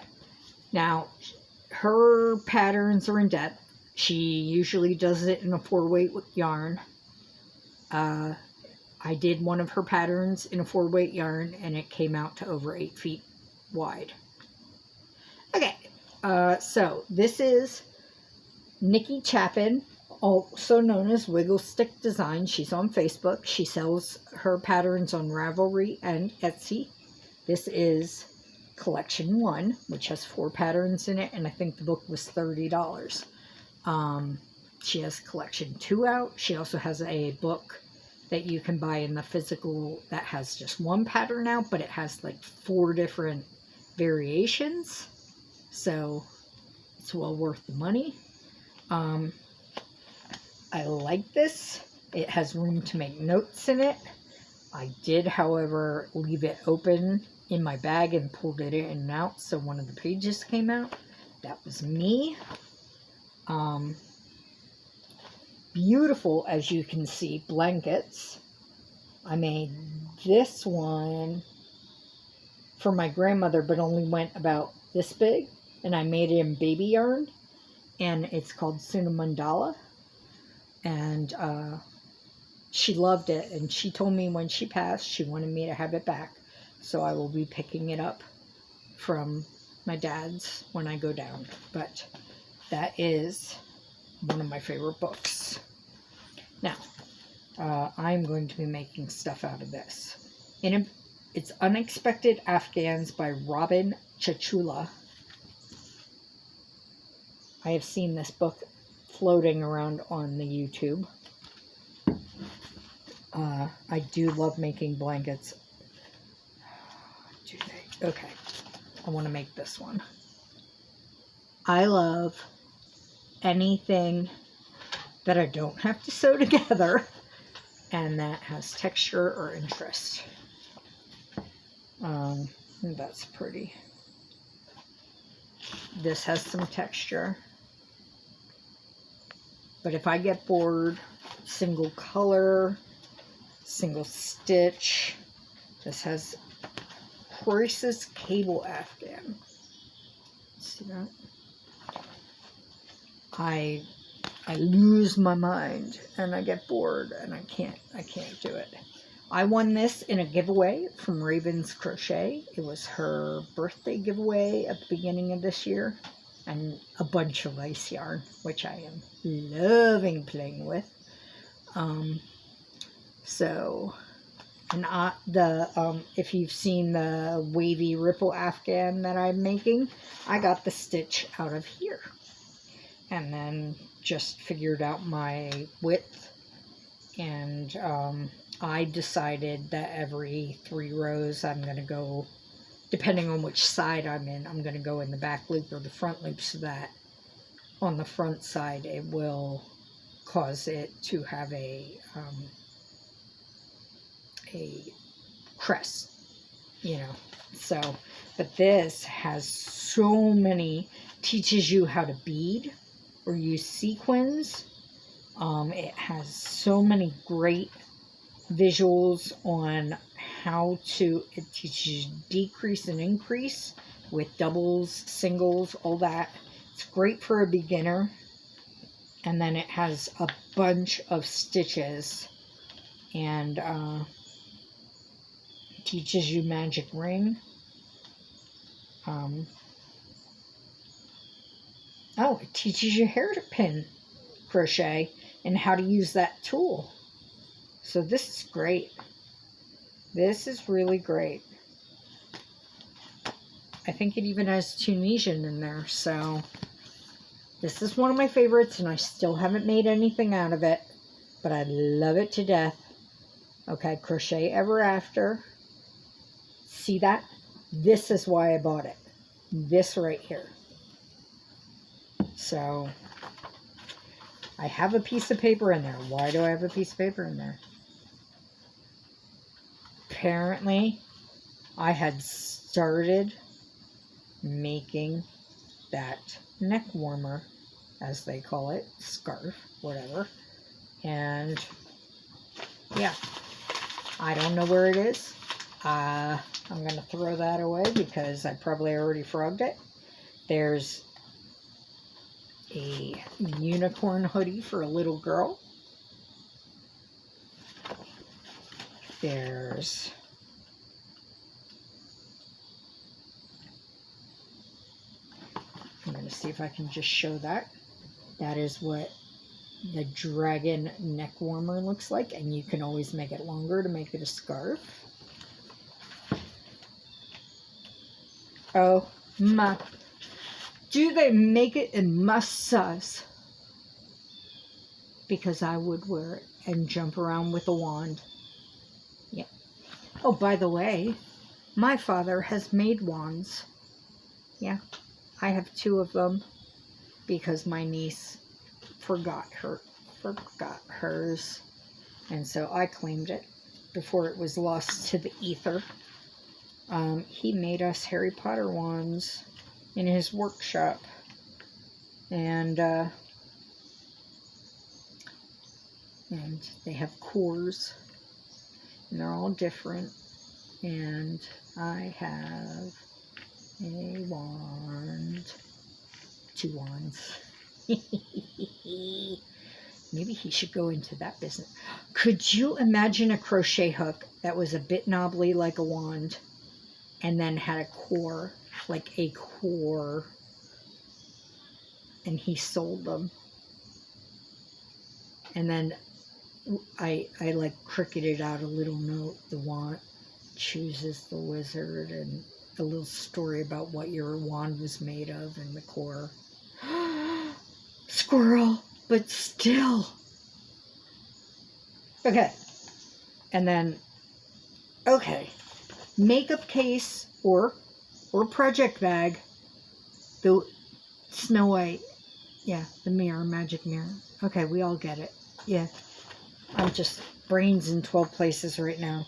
now her patterns are in depth. She usually does it in a 4-weight yarn. I did one of her patterns in a 4-weight yarn and it came out to over 8 feet wide. Okay, so this is Nikki Chapin, also known as Wiggle Stick Design. She's on Facebook. She sells her patterns on Ravelry and Etsy. This is collection 1, which has 4 patterns in it, and I think the book was $30. She has collection 2 out. She also has a book that you can buy in the physical that has just 1 pattern out, but it has like 4 different variations. So it's well worth the money. I like this. It has room to make notes in it. I did, however, leave it open in my bag and pulled it in and out, so one of the pages came out. That was me. Beautiful, as you can see, blankets. I made this one for my grandmother, but only went about this big, and I made it in baby yarn, and it's called Suna Mandala, and she loved it, and she told me when she passed she wanted me to have it back, so I will be picking it up from my dad's when I go down. But that is one of my favorite books. Now, I'm going to be making stuff out of this. It's Unexpected Afghans by Robin Chachula. I have seen this book floating around on the YouTube. I do love making blankets. Okay, I want to make this one. I love anything that I don't have to sew together and that has texture or interest. That's pretty. This has some texture. But if I get bored, single color, single stitch. This has Crocheted cable afghan. See that? I lose my mind and I get bored and I can't do it. I won this in a giveaway from Raven's Crochet. It was her birthday giveaway at the beginning of this year, and a bunch of lace yarn, which I am loving playing with. If you've seen the wavy ripple afghan that I'm making, I got the stitch out of here. And then just figured out my width, and I decided that every 3 rows I'm going to go, depending on which side I'm in, I'm going to go in the back loop or the front loop, so that on the front side it will cause it to have a crest, you know. So, but this has so many, teaches you how to bead or use sequins. It has so many great visuals on how to, it teaches you decrease and increase with doubles, singles, all that. It's great for a beginner. And then it has a bunch of stitches, and teaches you magic ring. It teaches you hairpin crochet and how to use that tool. So this is great. This is really great. I think it even has Tunisian in there. So this is one of my favorites, and I still haven't made anything out of it, but I love it to death. Okay, Crochet Ever After. See that? This is why I bought it. This right here. So I have a piece of paper in there. Why do I have a piece of paper in there? Apparently, I had started making that neck warmer, as they call it, scarf, whatever. And yeah, I don't know where it is. I'm going to throw that away because I probably already frogged it. There's a unicorn hoodie for a little girl. There's I'm going to see if I can just show that. That is what the dragon neck warmer looks like, and you can always make it longer to make it a scarf. Oh my, do they make it in my size? Because I would wear it and jump around with a wand. Yep. Oh, by the way, my father has made wands. Yeah, I have 2 of them because my niece forgot hers, and so I claimed it before it was lost to the ether. He made us Harry Potter wands in his workshop, and they have cores, and they're all different, and I have a wand, 2 wands. Maybe he should go into that business. Could you imagine a crochet hook that was a bit knobbly like a wand, and then had a core, like a core, and he sold them? And then I like cricketed out a little note. The wand chooses the wizard, and a little story about what your wand was made of, and the core. Squirrel, but still. Okay. And then, okay, makeup case or project bag. The Snow White. Yeah, the mirror, magic mirror. Okay, we all get it. Yeah. I'm just brains in 12 places right now.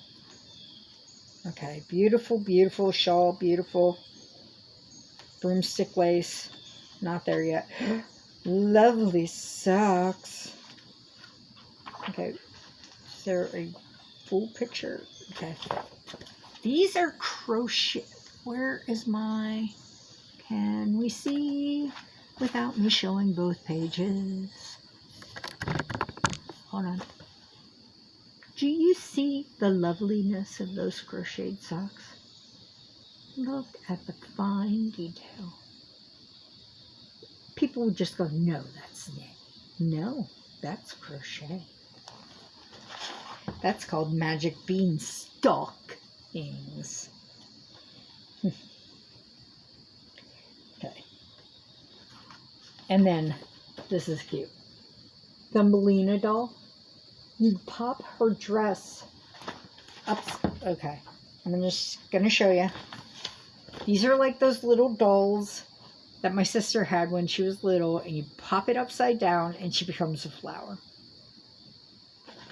Okay, beautiful, beautiful shawl, beautiful broomstick lace. Not there yet. Lovely socks. Okay, is there a full picture? Okay. These are crochet. Where is my... Can we see without me showing both pages? Hold on. Do you see the loveliness of those crocheted socks? Look at the fine detail. People would just go, no, that's knit. No, that's crochet. That's called magic beanstalk things. Okay. And then, this is cute. Thumbelina doll. You pop her dress up. Okay. I'm just going to show you. These are like those little dolls that my sister had when she was little, and you pop it upside down and she becomes a flower.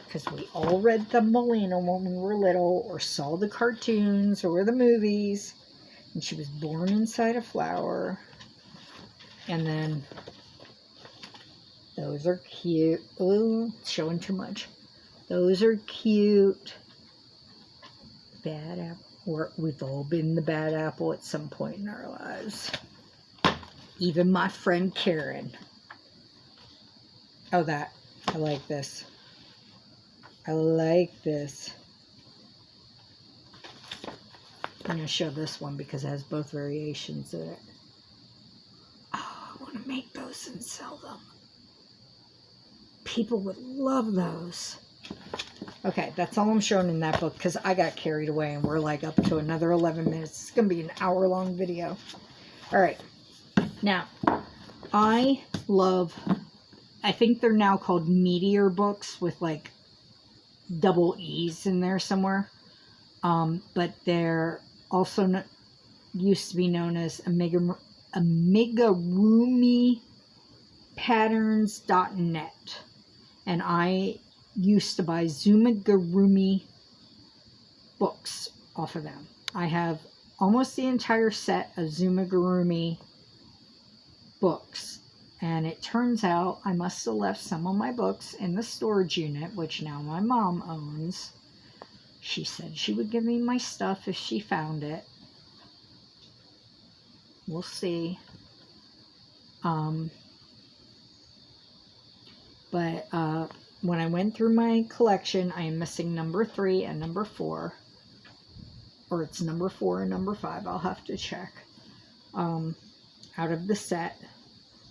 Because we all read Thumbelina when we were little, or saw the cartoons or the movies, and she was born inside a flower. And then those are cute. Ooh, it's showing too much. Those are cute. Bad apple. We've all been the bad apple at some point in our lives. Even my friend Karen. Oh, that. I like this. I like this. I'm going to show this one because it has both variations in it. Oh, I want to make those and sell them. People would love those. Okay, that's all I'm showing in that book because I got carried away and we're like up to another 11 minutes. It's going to be an hour-long video. All right. Now, I think they're now called Meteor books with like double E's in there somewhere. But they're also used to be known as Amigurumi patterns.net. And I used to buy Zoomigurumi books off of them. I have almost the entire set of Zoomigurumi books, and it turns out I must have left some of my books in the storage unit, which now my mom owns. She said she would give me my stuff if she found it. We'll see. But when I went through my collection, I am missing number 3 and number 4. Or it's number 4 and number 5. I'll have to check. Out of the set.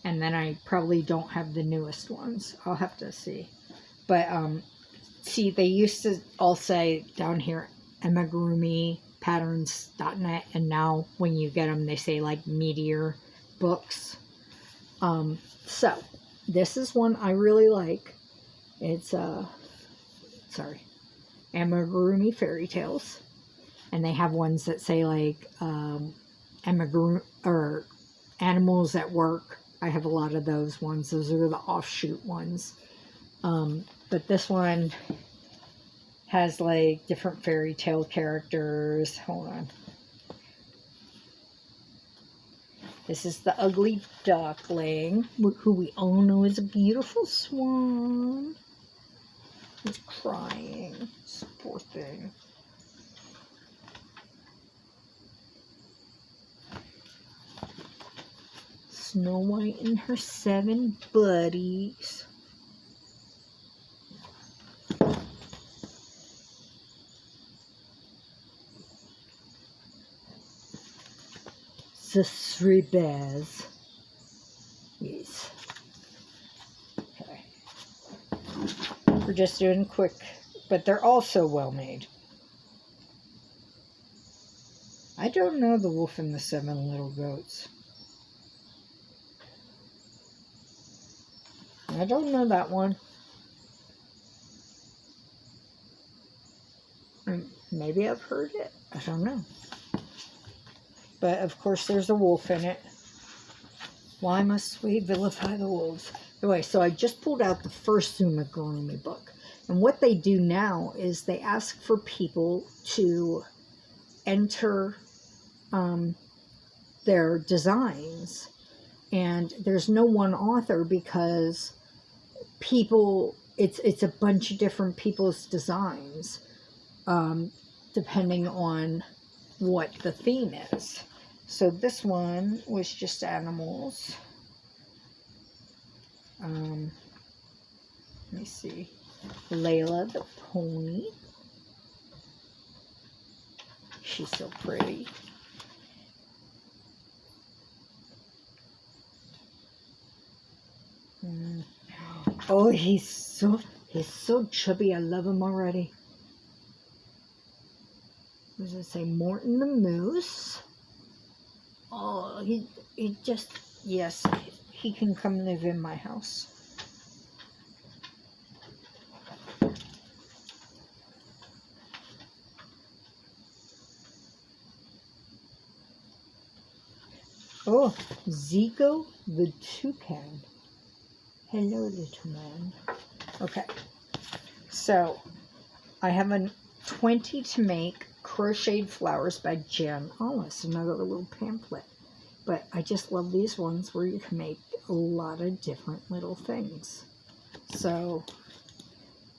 And then I probably don't have the newest ones. I'll have to see. But, see, they used to all say down here, Amigurumi patterns.net. And now when you get them, they say like Meteor books. So, this is one I really like. It's, Amigurumi Fairy Tales. And they have ones that say like, Amigurumi, or Animals at Work. I have a lot of those ones. Those are the offshoot ones. But this one has like different fairy tale characters. Hold on. This is the ugly duckling, who we all know is a beautiful swan. He's crying. This poor thing. Snow White and her 7 buddies. The 3 bears. Yes. Okay. We're just doing quick, but they're also well made. I don't know the wolf and the 7 little goats. I don't know that one. Maybe I've heard it. I don't know. But, of course, there's a wolf in it. Why must we vilify the wolves? Anyway, so I just pulled out the first Zoomigurumi book. And what they do now is they ask for people to enter their designs. And there's no one author because people, it's a bunch of different people's designs, depending on what the theme is. So this one was just animals. Let me see. Layla the pony. She's so pretty. Oh, he's so chubby. I love him already. What does it say? Morton the moose. Oh, he just, yes, he can come live in my house. Oh, Zico the toucan. Hello, little man. Okay, so I have a 20 to make Crocheted Flowers by Jan Ollis, another little pamphlet. But I just love these ones where you can make a lot of different little things. So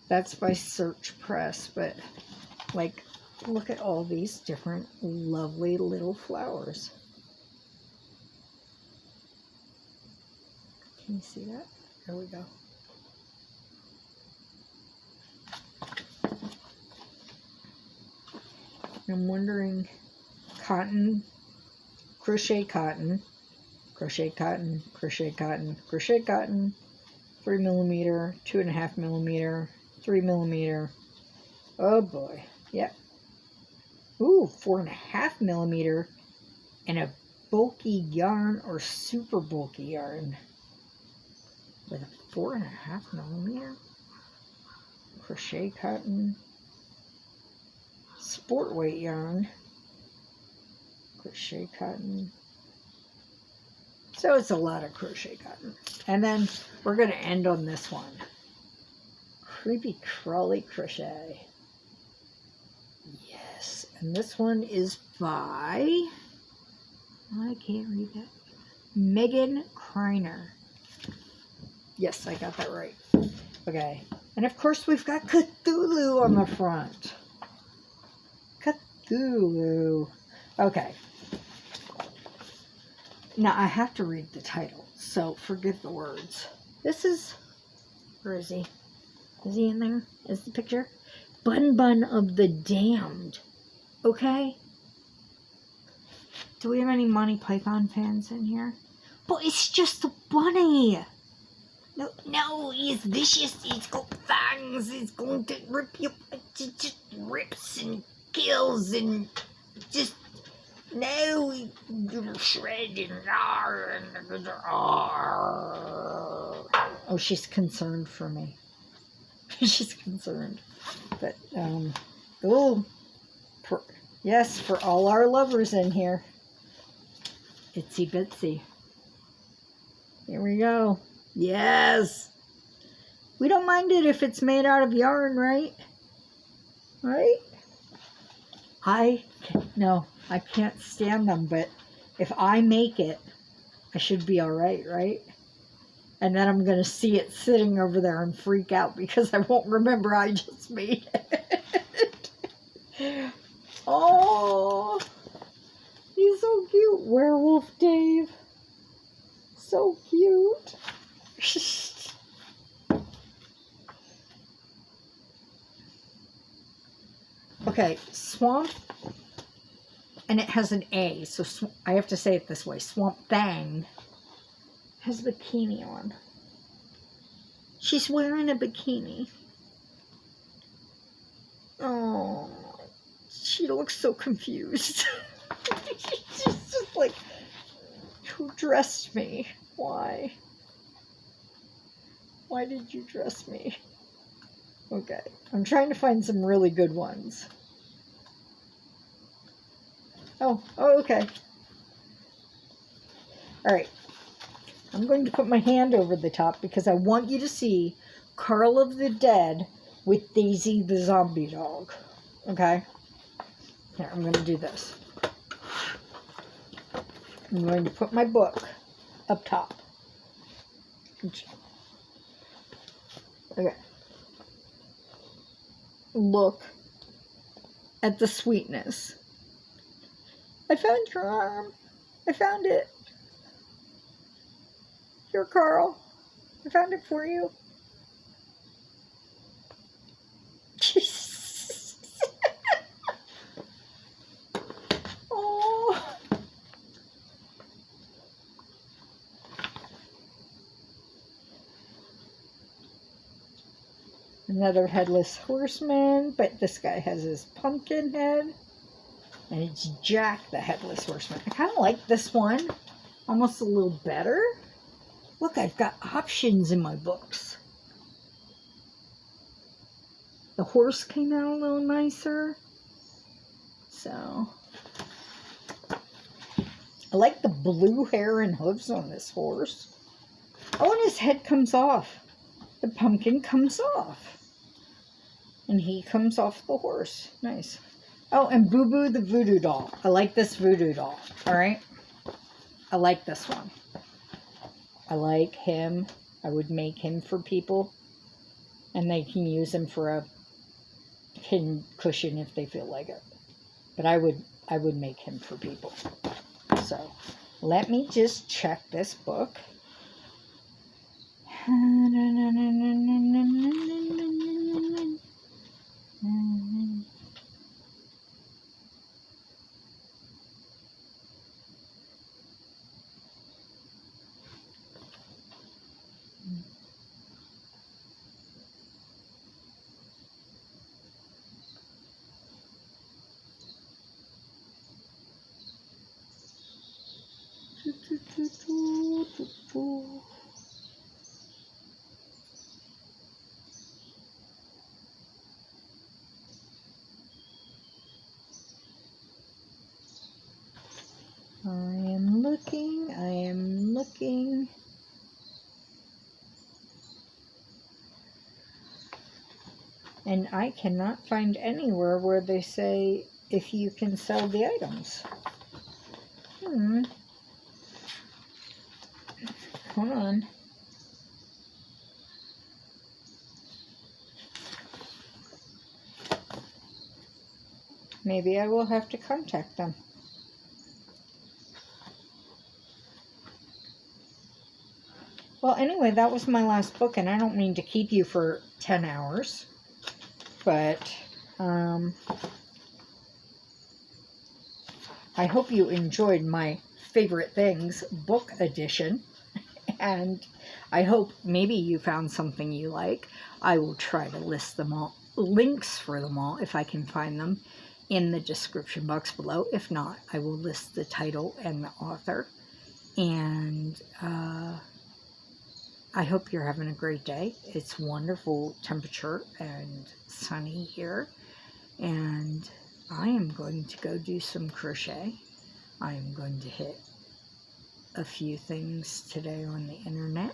that's by Search Press, but like, look at all these different lovely little flowers. Can you see that? There we go. I'm wondering, cotton, crochet cotton, crochet cotton, crochet cotton, crochet cotton, 3 millimeter, 2.5 millimeter, 3 millimeter. Oh boy, yep. Ooh, 4.5 millimeter, and a bulky yarn or super bulky yarn with a 4.5 millimeter crochet cotton. Sport weight yarn, crochet cotton. So it's a lot of crochet cotton. And then we're going to end on this one. Creepy Crawly crochet. Yes. And this one is by, I can't read that, Megan Kreiner. Yes, I got that right. Okay. And of course we've got Cthulhu on the front. Cthulhu. Okay. Now I have to read the title, so forgive the words. This is, where is he? Is he in there? Is the picture? Bun Bun of the Damned. Okay. Do we have any Monty Python fans in here? But it's just a bunny. No, he's vicious. He's got fangs. He's going to rip you. Just rips and kills and just, no, you're shredding. Oh, she's concerned for me. She's concerned. But, oh, yes, for all our lovers in here. Itsy bitsy. Here we go. Yes. We don't mind it if it's made out of yarn, right? Right? No, I can't stand them, but if I make it, I should be all right, right? And then I'm going to see it sitting over there and freak out because I won't remember I just made it. Oh, he's so cute. Werewolf Dave. So cute. Okay, Swamp, and it has an A, so I have to say it this way. Swamp Thang has a bikini on. She's wearing a bikini. Oh, she looks so confused. She's just like, who dressed me? Why? Why did you dress me? Okay, I'm trying to find some really good ones. Oh, okay. All right. I'm going to put my hand over the top because I want you to see Carl of the Dead with Daisy the zombie dog. Okay? Here, I'm going to do this. I'm going to put my book up top. Okay. Look at the sweetness. I found your arm. I found it. Here, Carl. I found it for you. Oh. Another headless horseman, but this guy has his pumpkin head. And it's Jack, the headless horseman. I kind of like this one almost a little better. Look, I've got options in my books. The horse came out a little nicer. So, I like the blue hair and hooves on this horse. Oh, and his head comes off. The pumpkin comes off. And he comes off the horse. Nice. Oh, and Boo Boo the voodoo doll. I like this voodoo doll. All right. I like this one. I like him. I would make him for people. And they can use him for a pin cushion if they feel like it. But I would make him for people. So, let me just check this book. I am looking. And I cannot find anywhere where they say if you can sell the items. Hold on. Maybe I will have to contact them. Well, anyway, that was my last book, and I don't mean to keep you for 10 hours, but I hope you enjoyed my favorite things book edition, and I hope maybe you found something you like. I will try to list them all, links for them all, if I can find them, in the description box below. If not, I will list the title and the author, and I hope you're having a great day. It's wonderful temperature and sunny here. And I am going to go do some crochet. I am going to hit a few things today on the internet.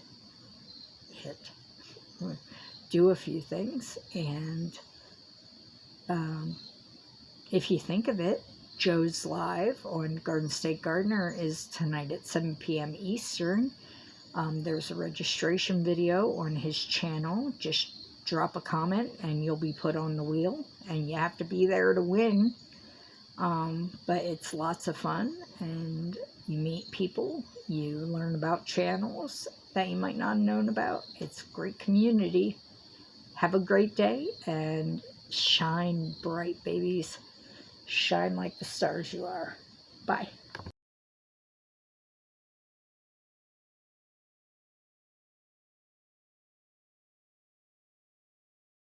Do a few things. And if you think of it, Joe's Live on Garden State Gardener is tonight at 7 p.m. Eastern. There's a registration video on his channel. Just drop a comment and you'll be put on the wheel, and you have to be there to win. But it's lots of fun, and you meet people, you learn about channels that you might not have known about. It's a great community. Have a great day and shine bright, babies. Shine like the stars you are. Bye.